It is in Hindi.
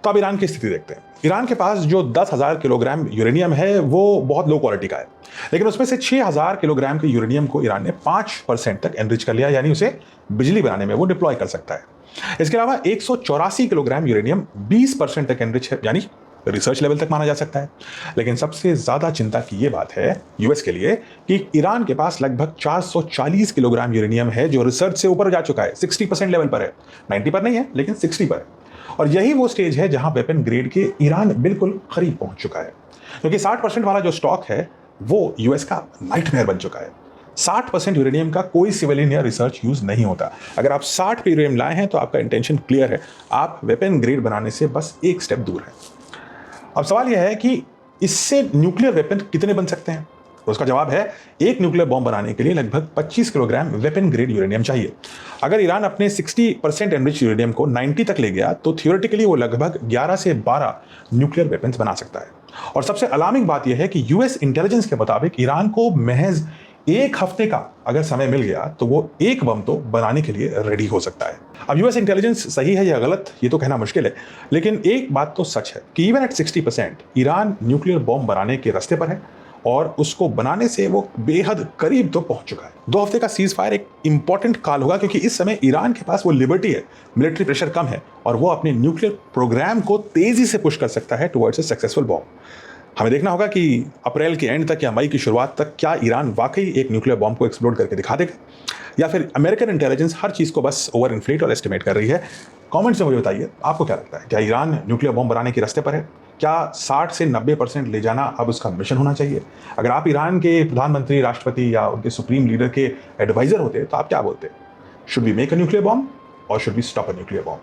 तो अब ईरान की स्थिति देखते हैं। ईरान के पास जो 10,000 किलोग्राम यूरेनियम है वो बहुत लो क्वालिटी का है, लेकिन उसमें से 6,000 किलोग्राम के यूरेनियम को ईरान ने 5% तक एनरिच कर लिया, यानी उसे बिजली बनाने में वो डिप्लॉय कर सकता है। इसके अलावा 184 किलोग्राम यूरेनियम 20% तक एनरिच है, यानी रिसर्च लेवल तक माना जा सकता है। लेकिन सबसे ज्यादा चिंता की ये बात है यूएस के लिए कि ईरान के पास लगभग 440 किलोग्राम यूरेनियम है जो रिसर्च से ऊपर जा चुका है, 60% लेवल पर है, 90 पर नहीं है लेकिन 60 पर है। और यही वो स्टेज है जहां वेपन ग्रेड के ईरान बिल्कुल करीब पहुंच चुका है, क्योंकि 60% वाला जो स्टॉक है वो यूएस का नाइटमेयर बन चुका है। 60% यूरेनियम का कोई सिविलियन या रिसर्च यूज नहीं होता। अगर आप 60 पे यूरेनियम लाए हैं तो आपका इंटेंशन क्लियर है, आप वेपन ग्रेड बनाने से बस एक स्टेप दूर है। अब सवाल यह है कि इससे न्यूक्लियर वेपन कितने बन सकते हैं? तो उसका जवाब है, एक न्यूक्लियर बॉम्ब बनाने के लिए लगभग 25 किलोग्राम वेपन ग्रेड यूरेनियम चाहिए। अगर ईरान अपने 60% एनरिच यूरेनियम को 90 तक ले गया तो थियोरेटिकली वो लगभग 11 से 12 न्यूक्लियर वेपन्स बना सकता है। और सबसे अलार्मिंग बात यह है कि यूएस इंटेलिजेंस के मुताबिक ईरान को महज एक हफ्ते का अगर समय मिल गया तो वो एक बम तो बनाने के लिए रेडी हो सकता है। अब यूएस इंटेलिजेंस सही है या गलत ये तो कहना मुश्किल है, लेकिन एक बात तो सच है कि even at 60% Iran nuclear bomb बनाने के रास्ते पर है और उसको बनाने से वो बेहद करीब तो पहुंच चुका है। 2 हफ्ते का सीज फायर एक इंपॉर्टेंट कॉल होगा, क्योंकि इस समय ईरान के पास वो लिबर्टी है, मिलिट्री प्रेशर कम है और वो अपने न्यूक्लियर प्रोग्राम को तेजी से पुश कर सकता है टुवर्ड्स अ सक्सेसफुल बॉम्ब। हमें देखना होगा कि अप्रैल के एंड तक या मई की शुरुआत तक क्या ईरान वाकई एक न्यूक्लियर बॉम्ब को एक्सप्लोड करके दिखा देगा, या फिर अमेरिकन इंटेलिजेंस हर चीज़ को बस ओवर इन्फ्लेट और एस्टिमेट कर रही है। कमेंट्स में मुझे बताइए आपको क्या लगता है, क्या ईरान न्यूक्लियर बॉम्ब बनाने के रास्ते पर है? क्या 60 से 90% ले जाना अब उसका मिशन होना चाहिए? अगर आप ईरान के प्रधानमंत्री, राष्ट्रपति या उनके सुप्रीम लीडर के एडवाइजर होते तो आप क्या बोलते? Should we make a nuclear bomb और should we stop a nuclear bomb?